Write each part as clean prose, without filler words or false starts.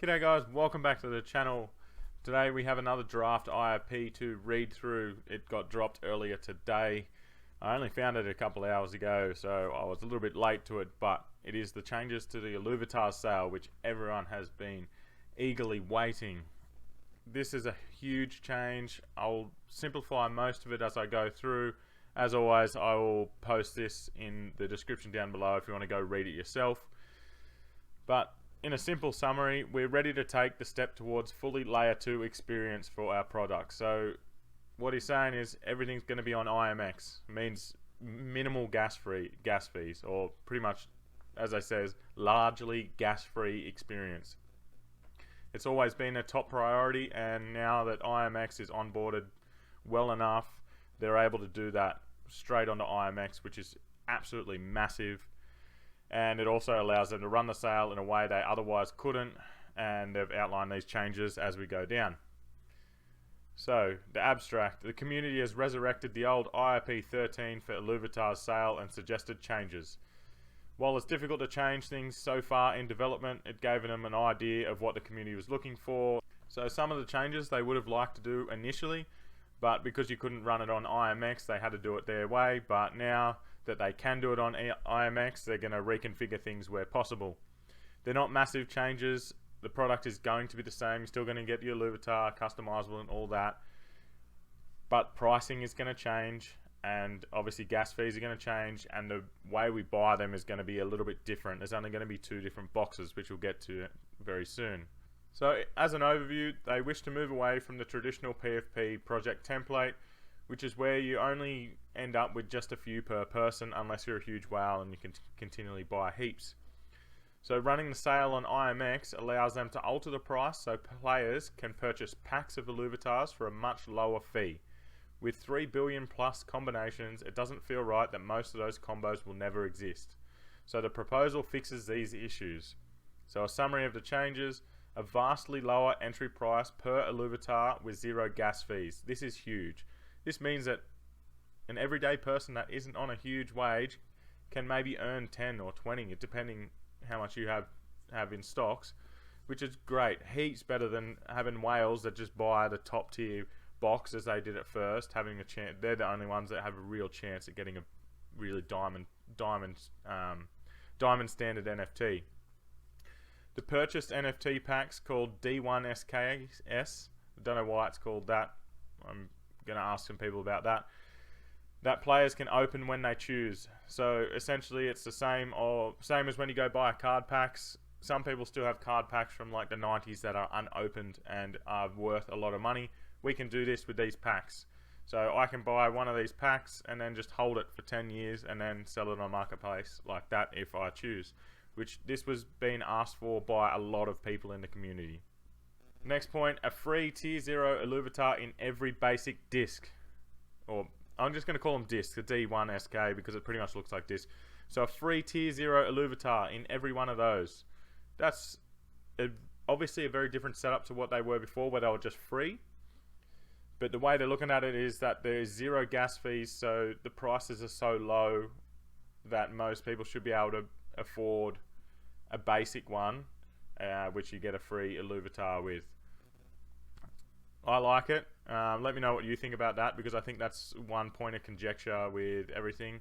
G'day guys, welcome back to the channel. Today we have another Draft IIp to read through. It got dropped earlier today. I only found it a couple hours ago, so I was a little bit late to it, but it is the changes to the Illuvitars sale, which everyone has been eagerly waiting. This is a huge change. I'll simplify most of it as I go through. As always, I will post this in the description down below if you want to go read it yourself. But in a simple summary, we're ready to take the step towards fully layer 2 experience for our product. So what he's saying is everything's going to be on IMX. It means minimal gas fees, or pretty much, as I says, largely gas-free experience. It's always been a top priority, and now that IMX is onboarded well enough, they're able to do that straight onto IMX, which is absolutely massive. And it also allows them to run the sale in a way they otherwise couldn't, and they've outlined these changes as we go down. So, the abstract. The community has resurrected the old IIp 13 for Illuvitars sale and suggested changes. While it's difficult to change things so far in development, it gave them an idea of what the community was looking for. So some of the changes they would have liked to do initially, but because you couldn't run it on IMX, they had to do it their way. But now that they can do it on IMX, they're going to reconfigure things where possible. They're not massive changes. The product is going to be the same. You're still going to get your Illuvitar, customizable and all that. But pricing is going to change, and obviously gas fees are going to change, and the way we buy them is going to be a little bit different. There's only going to be 2 different boxes, which we'll get to very soon. So as an overview, they wish to move away from the traditional PFP project template, which is where you only end up with just a few per person unless you're a huge whale and you can continually buy heaps. So running the sale on IMX allows them to alter the price so players can purchase packs of Illuvitars for a much lower fee. With 3 billion plus combinations, it doesn't feel right that most of those combos will never exist. So the proposal fixes these issues. So a summary of the changes: a vastly lower entry price per Illuvitar with 0 gas fees. This is huge. This means that an everyday person that isn't on a huge wage can maybe earn 10 or 20, depending how much you have in stocks, which is great. Heaps better than having whales that just buy the top tier box as they did at first, having a chance. They're the only ones that have a real chance at getting a really diamond standard NFT. The purchased NFT packs called D1SKS. I don't know why it's called that. I'm going to ask some people about that. That players can open when they choose. So essentially it's the same as when you go buy card packs. Some people still have card packs from like the 90s that are unopened and are worth a lot of money. We can do this with these packs. So I can buy one of these packs and then just hold it for 10 years and then sell it on marketplace like that if I choose, which this was being asked for by a lot of people in the community. Next point, a free tier 0 Illuvitar in every basic disc. Or I'm just going to call them discs, the D1SK, because it pretty much looks like disc. So a free tier 0 Illuvitar in every one of those. That's obviously a very different setup to what they were before, where they were just free. But the way they're looking at it is that there's 0 gas fees, so the prices are so low that most people should be able to afford a basic one, which you get a free Illuvitar with. I like it. Let me know what you think about that, because I think that's one point of conjecture with everything.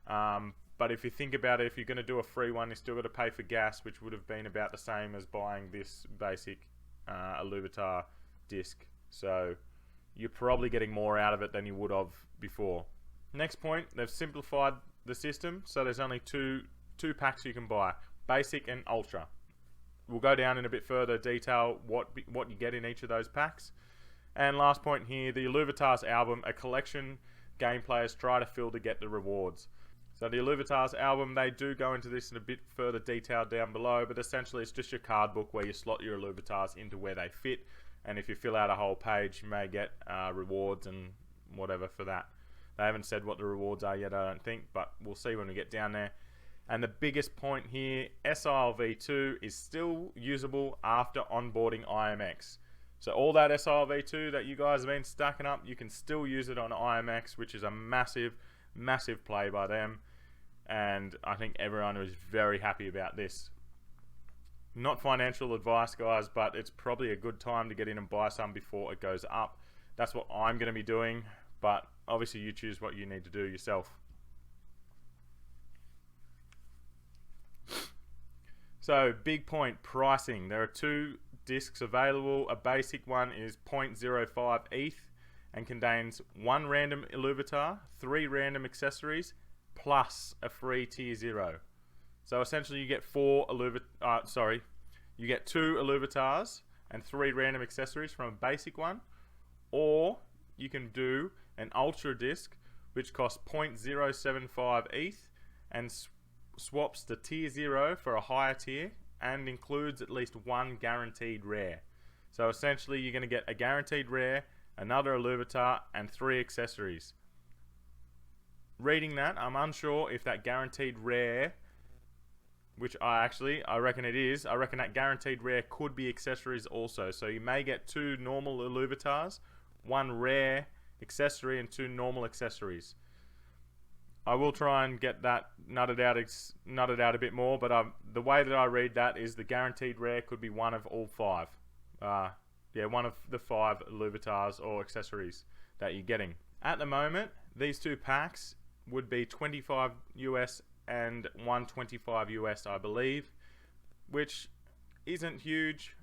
But if you think about it, if you're going to do a free one, you still got to pay for gas, which would have been about the same as buying this basic Illuvitar disc. So you're probably getting more out of it than you would have before. Next point, they've simplified the system, so there's only two packs you can buy, basic and ultra. We'll go down in a bit further detail what you get in each of those packs. And last point here, the Illuvitars Album, a collection game players try to fill to get the rewards. So the Illuvitars Album, they do go into this in a bit further detail down below, but essentially it's just your card book where you slot your Illuvitars into where they fit, and if you fill out a whole page, you may get rewards and whatever for that. They haven't said what the rewards are yet, I don't think, but we'll see when we get down there. And the biggest point here, SILv2 is still usable after onboarding IMX. So all that SILv2 that you guys have been stacking up, you can still use it on IMX, which is a massive, massive play by them. And I think everyone was very happy about this. Not financial advice, guys, but it's probably a good time to get in and buy some before it goes up. That's what I'm going to be doing, but obviously you choose what you need to do yourself. So, big point, pricing. There are 2 discs available. A basic one is 0.05 ETH and contains 1 random Illuvitar, 3 random accessories, plus a free tier 0. So essentially you get 2 Illuvitars and 3 random accessories from a basic one, or you can do an ultra disc which costs 0.075 ETH and swaps the tier 0 for a higher tier and includes at least 1 guaranteed rare. So essentially you're going to get a guaranteed rare, another Illuvitar, and 3 accessories. Reading that, I'm unsure if that guaranteed rare, which I reckon it is, I reckon that guaranteed rare could be accessories also. So you may get 2 normal Illuvitars, 1 rare accessory, and 2 normal accessories. I will try and get that nutted out a bit more, but the way that I read that is the guaranteed rare could be one of all 5. One of the 5 Illuvitars or accessories that you're getting. At the moment, these 2 packs would be $25 US and $125 US, I believe, which isn't huge,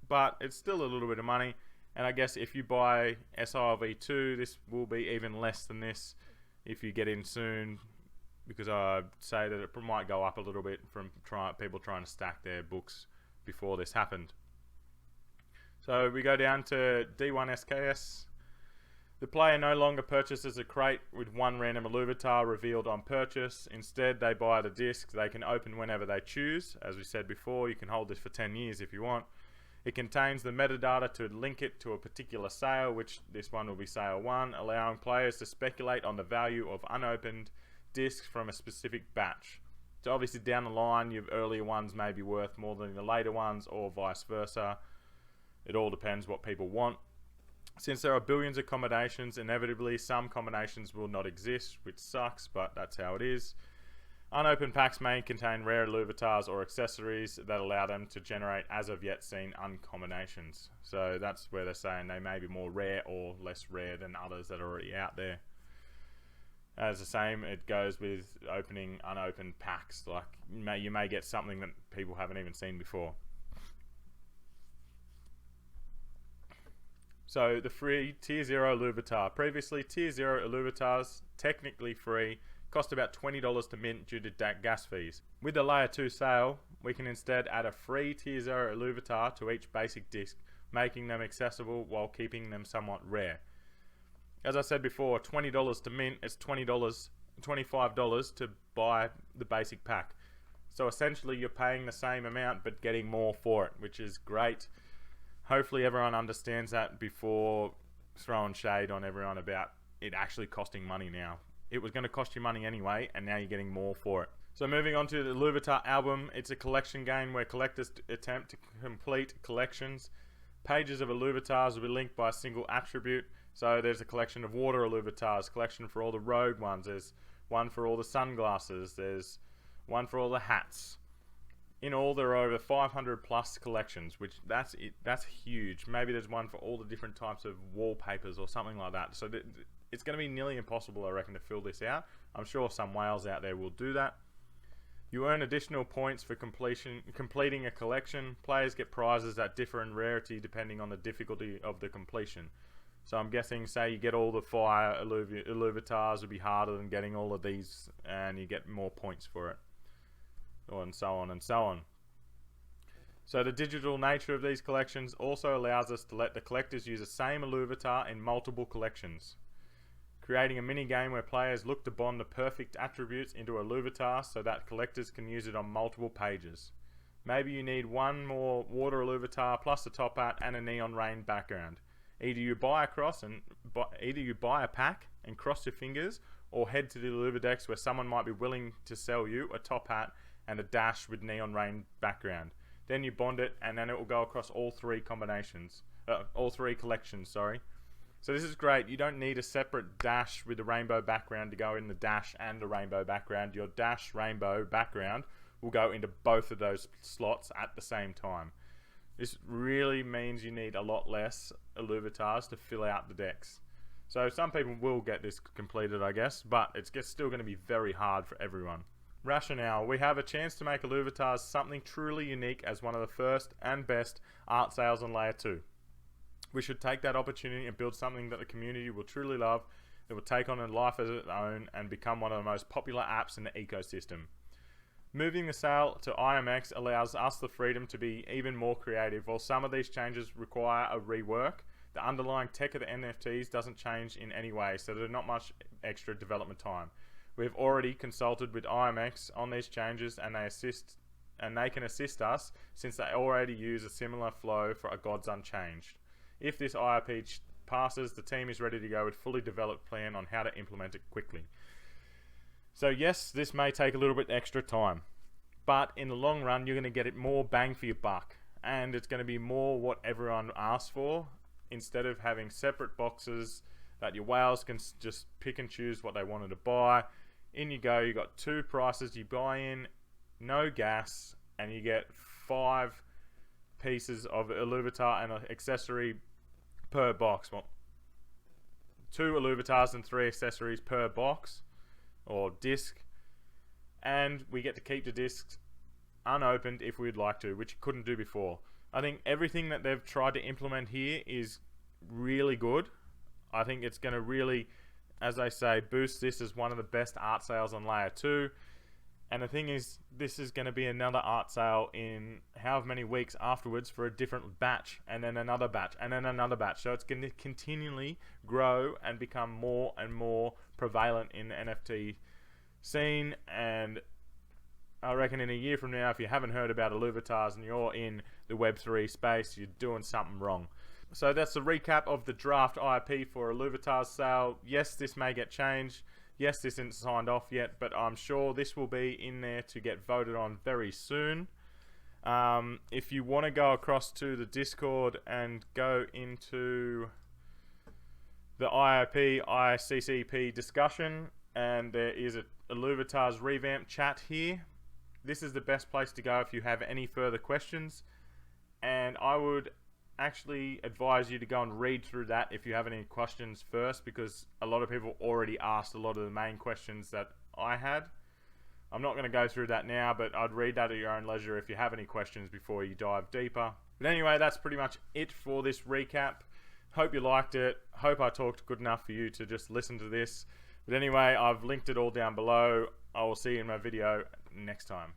but it's still a little bit of money. And I guess if you buy SILV2, this will be even less than this if you get in soon, because I'd say that it might go up a little bit from people trying to stack their books before this happened. So we go down to D1 SKS. The player no longer purchases a crate with 1 random Illuvitar revealed on purchase. Instead, they buy the disc they can open whenever they choose. As we said before, you can hold this for 10 years if you want. It contains the metadata to link it to a particular sale, which this one will be sale 1, allowing players to speculate on the value of unopened discs from a specific batch. So obviously down the line, your earlier ones may be worth more than the later ones, or vice versa. It all depends what people want. Since there are billions of combinations, inevitably some combinations will not exist, which sucks, but that's how it is. Unopened packs may contain rare Illuvitars or accessories that allow them to generate as of yet seen uncombinations. So that's where they're saying they may be more rare or less rare than others that are already out there. As the same, it goes with opening unopened packs. Like you may get something that people haven't even seen before. So the free tier 0 Illuvitar. Previously, tier 0 Illuvitars, technically free, cost about $20 to mint due to gas fees. With the layer 2 sale, we can instead add a free tier 0 Illuvitar to each basic disc, making them accessible while keeping them somewhat rare. As I said before, $20 to mint is $25 to buy the basic pack. So essentially you're paying the same amount but getting more for it, which is great. Hopefully everyone understands that before throwing shade on everyone about it actually costing money now. It was going to cost you money anyway, and now you're getting more for it. So moving on to the Louboutin Album, it's a collection game where collectors attempt to complete collections. Pages of Illuvitars will be linked by a single attribute. So there's a collection of water Illuvitars, collection for all the rogue ones, there's one for all the sunglasses, there's one for all the hats. In all, there are over 500 plus collections, which that's huge. Maybe there's one for all the different types of wallpapers or something like that. So it's going to be nearly impossible, I reckon, to fill this out. I'm sure some whales out there will do that. You earn additional points for completing a collection. Players get prizes that differ in rarity depending on the difficulty of the completion. So I'm guessing, say you get all the fire Illuvitars, would be harder than getting all of these, and you get more points for it. And so on and so on. So the digital nature of these collections also allows us to let the collectors use the same Illuvitar in multiple collections, creating a mini game where players look to bond the perfect attributes into a Illuvitar so that collectors can use it on multiple pages. Maybe you need one more water Illuvitar plus a top hat and a neon rain background. Either you buy a pack and cross your fingers, or head to the Illuvidex where someone might be willing to sell you a top hat and a dash with neon rain background. Then you bond it, and then it will go across all 3 collections. So this is great. You don't need a separate dash with a rainbow background to go in the dash and the rainbow background. Your dash rainbow background will go into both of those slots at the same time. This really means you need a lot less Illuvitars to fill out the decks. So some people will get this completed, I guess, but it's still going to be very hard for everyone. Rationale: we have a chance to make Illuvitars something truly unique as one of the first and best art sales on Layer 2. We should take that opportunity and build something that the community will truly love, that will take on a life of its own and become one of the most popular apps in the ecosystem. Moving the sale to IMX allows us the freedom to be even more creative. While some of these changes require a rework, the underlying tech of the NFTs doesn't change in any way, so there's not much extra development time. We have already consulted with IMX on these changes, and they can assist us since they already use a similar flow for a Gods Unchanged. If this IIp passes, the team is ready to go with a fully developed plan on how to implement it quickly. So yes, this may take a little bit extra time, but in the long run, you're going to get it more bang for your buck, and it's going to be more what everyone asks for. Instead of having separate boxes that your whales can just pick and choose what they wanted to buy, in you go. You got 2 prices. You buy in, no gas, and you get 5 pieces of Illuvitar and an accessory per box. Well, 2 Illuvitars and 3 accessories per box or disc, and we get to keep the discs unopened if we'd like to, which you couldn't do before. I think everything that they've tried to implement here is really good. I think it's going to really, as I say, boost this as one of the best art sales on Layer 2. And the thing is, this is going to be another art sale in however many weeks afterwards for a different batch, and then another batch, and then another batch. So it's going to continually grow and become more and more prevalent in the NFT scene. And I reckon in a year from now, if you haven't heard about Illuvitars and you're in the Web3 space, you're doing something wrong. So that's the recap of the Draft IIp for Illuvitars sale. Yes, this may get changed. Yes, this isn't signed off yet, but I'm sure this will be in there to get voted on very soon. If you want to go across to the Discord and go into the IIP ICCP discussion, and there is a Illuvitars revamp chat here. This is the best place to go if you have any further questions, and I would actually advise you to go and read through that if you have any questions first, because a lot of people already asked a lot of the main questions that I had. I'm not going to go through that now, but I'd read that at your own leisure if you have any questions before you dive deeper. But anyway, that's pretty much it for this recap. Hope you liked it. Hope I talked good enough for you to just listen to this. But anyway, I've linked it all down below. I will see you in my video next time.